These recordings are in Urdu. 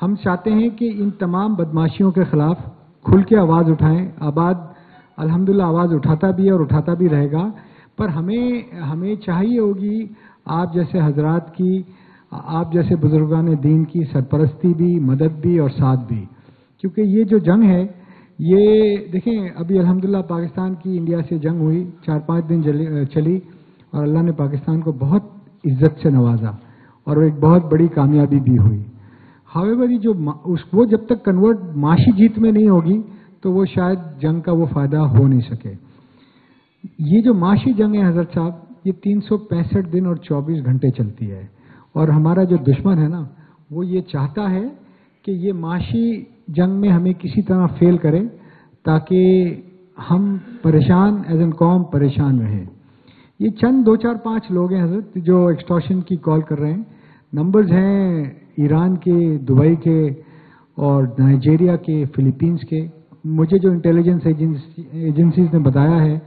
ہم چاہتے ہیں کہ ان تمام بدماشیوں کے خلاف کھل کے آواز اٹھائیں. آباد الحمدللہ آواز اٹھاتا بھی ہے اور اٹھاتا بھی رہے گا، پر ہمیں چاہیے ہوگی آپ جیسے حضرات کی، آپ جیسے بزرگان دین کی سرپرستی بھی، مدد بھی اور ساتھ بھی. کیونکہ یہ جو جنگ ہے یہ دیکھیں، ابھی الحمدللہ پاکستان کی انڈیا سے جنگ ہوئی، 4-5 دن چلی، اور اللہ نے پاکستان کو بہت عزت سے نوازا اور ایک بہت بڑی کامیابی بھی ہوئی. ہاویور جو وہ جب تک کنورٹ معاشی جیت میں نہیں ہوگی تو وہ شاید جنگ کا وہ فائدہ ہو نہیں سکے. یہ جو معاشی جنگ ہے حضرت صاحب، یہ 365 دن اور 24 گھنٹے چلتی ہے، اور ہمارا جو دشمن ہے نا وہ یہ چاہتا ہے کہ یہ معاشی جنگ میں ہمیں کسی طرح فیل کرے تاکہ ہم پریشان ایز این قوم پریشان رہیں. یہ چند 2-4-5 لوگ ہیں حضرت جو ایکسٹورشن کی کال کر رہے ہیں. نمبرز ہیں ایران کے، دبئی کے اور نائجیریا کے، فلیپینز کے. مجھے جو انٹیلیجنس ایجنسیز نے بتایا ہے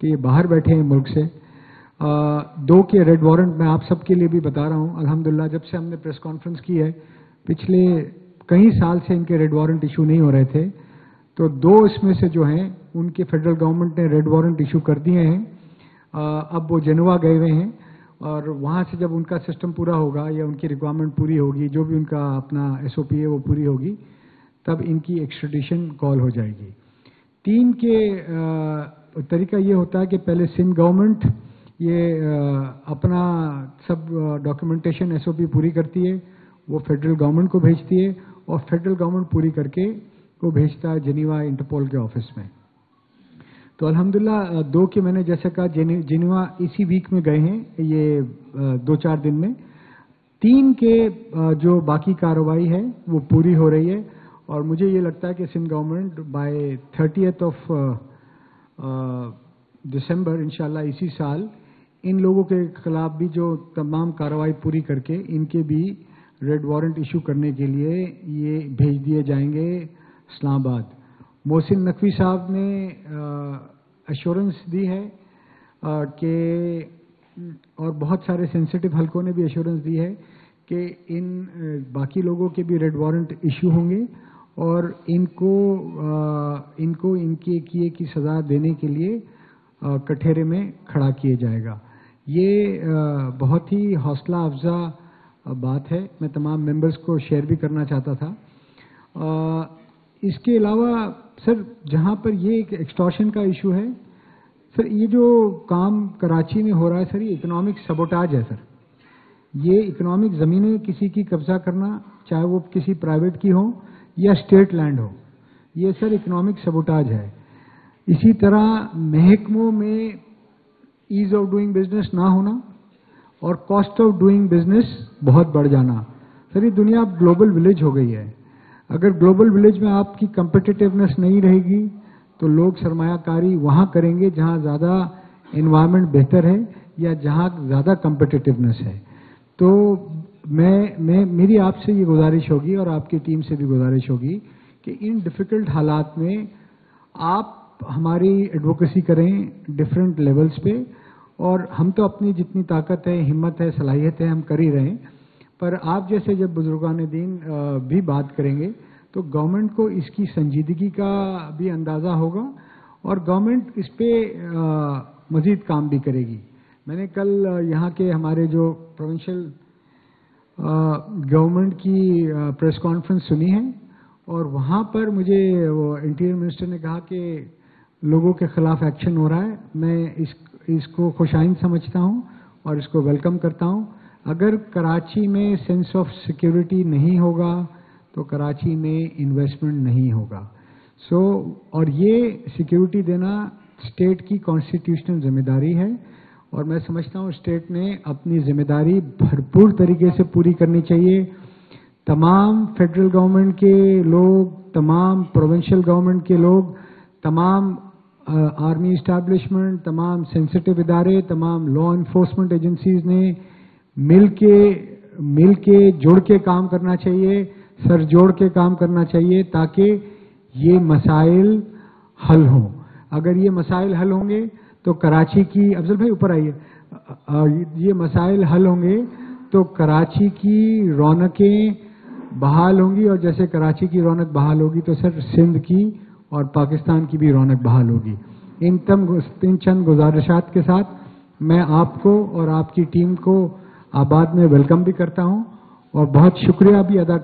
کہ یہ باہر بیٹھے ہیں ملک سے. 2 کے ریڈ وارنٹ میں آپ سب کے لیے بھی بتا رہا ہوں. الحمدللہ جب سے ہم نے پریس کانفرنس کی ہے، پچھلے کئی سال سے ان کے ریڈ وارنٹ ایشو نہیں ہو رہے تھے، تو 2 اس میں سے جو ہیں ان کے فیڈرل گورنمنٹ نے ریڈ وارنٹ ایشو کر دیے ہیں. اب وہ جنوا گئے ہوئے ہیں، اور وہاں سے جب ان کا سسٹم پورا ہوگا یا ان کی ریکوائرمنٹ پوری ہوگی، جو بھی ان کا اپنا SOP ہے وہ پوری ہوگی، تب ان کی ایکسٹریڈیشن کال ہو جائے گی. 3 کے طریقہ یہ ہوتا ہے کہ پہلے سندھ گورنمنٹ یہ اپنا سب ڈاکیومنٹیشن SOP پوری کرتی ہے، وہ فیڈرل گورنمنٹ کو بھیجتی ہے، اور فیڈرل گورنمنٹ پوری کر کے وہ بھیجتا ہے جنیوا انٹرپول کے آفس میں. تو الحمدللہ 2 کے میں نے جیسا کہا جنیوا اسی ویک میں گئے ہیں، یہ 2-4 دن میں. 3 کے جو باقی کارروائی ہے وہ پوری ہو رہی ہے، اور مجھے یہ لگتا ہے کہ سندھ گورنمنٹ بائی 30 دسمبر انشاءاللہ اسی سال ان لوگوں کے خلاف بھی جو تمام کارروائی پوری کر کے ان کے بھی ریڈ وارنٹ ایشو کرنے کے لیے یہ بھیج دیے جائیں گے اسلام آباد. محسن نقوی صاحب نے ایشورنس دی ہے کہ، اور بہت سارے سینسٹیو حلقوں نے بھی ایشورنس دی ہے کہ ان باقی لوگوں کے بھی ریڈ وارنٹ ایشو ہوں گے، اور ان کو ان کے کیے کی سزا دینے کے لیے کٹہرے میں کھڑا کیا جائے گا. یہ بہت ہی حوصلہ افزا بات ہے، میں تمام ممبرز کو شیئر بھی کرنا چاہتا تھا. اس کے علاوہ سر جہاں پر یہ ایک ایکسٹورشن کا ایشو ہے، سر یہ جو کام کراچی میں ہو رہا ہے سر، یہ اکنامک سبوٹاج ہے سر. یہ اکنامک زمینیں کسی کی قبضہ کرنا، چاہے وہ کسی پرائیویٹ کی ہوں یا اسٹیٹ لینڈ ہو، یہ سر اکنامک سبوٹاج ہے. اسی طرح محکموں میں ایز آف ڈوئنگ بزنس نہ ہونا اور کاسٹ آف ڈوئنگ بزنس بہت بڑھ جانا. سر یہ دنیا اب گلوبل ولیج ہو گئی ہے. اگر گلوبل ولیج میں آپ کی کمپٹیٹیونیس نہیں رہے گی تو لوگ سرمایہ کاری وہاں کریں گے جہاں زیادہ انوائرمنٹ بہتر ہے یا جہاں زیادہ کمپٹیٹیونیس ہے. تو میری آپ سے یہ گزارش ہوگی اور آپ کی ٹیم سے بھی گزارش ہوگی کہ ان ڈیفیکلٹ حالات میں آپ ہماری ایڈوکیسی کریں ڈفرینٹ لیولز پہ، اور ہم تو اپنی جتنی طاقت ہے، ہمت ہے، صلاحیت ہے، ہم کر ہی رہے ہیں. پر آپ جیسے جب بزرگان دین بھی بات کریں گے تو گورنمنٹ کو اس کی سنجیدگی کا بھی اندازہ ہوگا، اور گورنمنٹ اس پہ مزید کام بھی کرے گی. میں نے کل یہاں کے ہمارے جو پروونشل گورنمنٹ کی پریس کانفرنس سنی ہے، اور وہاں پر مجھے وہ انٹیریئر منسٹر نے کہا کہ لوگوں کے خلاف ایکشن ہو رہا ہے. میں اس کو خوش آئند سمجھتا ہوں اور اس کو ویلکم کرتا ہوں. اگر کراچی میں سینس آف سیکیورٹی نہیں ہوگا تو کراچی میں انویسٹمنٹ نہیں ہوگا. اور یہ سیکیورٹی دینا اسٹیٹ کی کانسٹیٹیوشنل ذمہ داری ہے، اور میں سمجھتا ہوں اسٹیٹ نے اپنی ذمہ داری بھرپور طریقے سے پوری کرنی چاہیے. تمام فیڈرل گورنمنٹ کے لوگ، تمام پروونشل گورنمنٹ کے لوگ، تمام آرمی اسٹیبلشمنٹ، تمام سینسٹیو ادارے، تمام لا انفورسمنٹ ایجنسیز نے مل کے جوڑ کے کام کرنا چاہیے، سر جوڑ کے کام کرنا چاہیے تاکہ یہ مسائل حل ہوں. اگر یہ مسائل حل ہوں گے تو کراچی کی، افضل بھائی اوپر آئیے، یہ مسائل حل ہوں گے تو کراچی کی رونقیں بحال ہوں گی اور جیسے کراچی کی رونق بحال ہوگی تو سر سندھ کی اور پاکستان کی بھی رونق بحال ہوگی. ان چند گزارشات کے ساتھ میں آپ کو اور آپ کی ٹیم کو آباد میں ویلکم بھی کرتا ہوں اور بہت شکریہ بھی ادا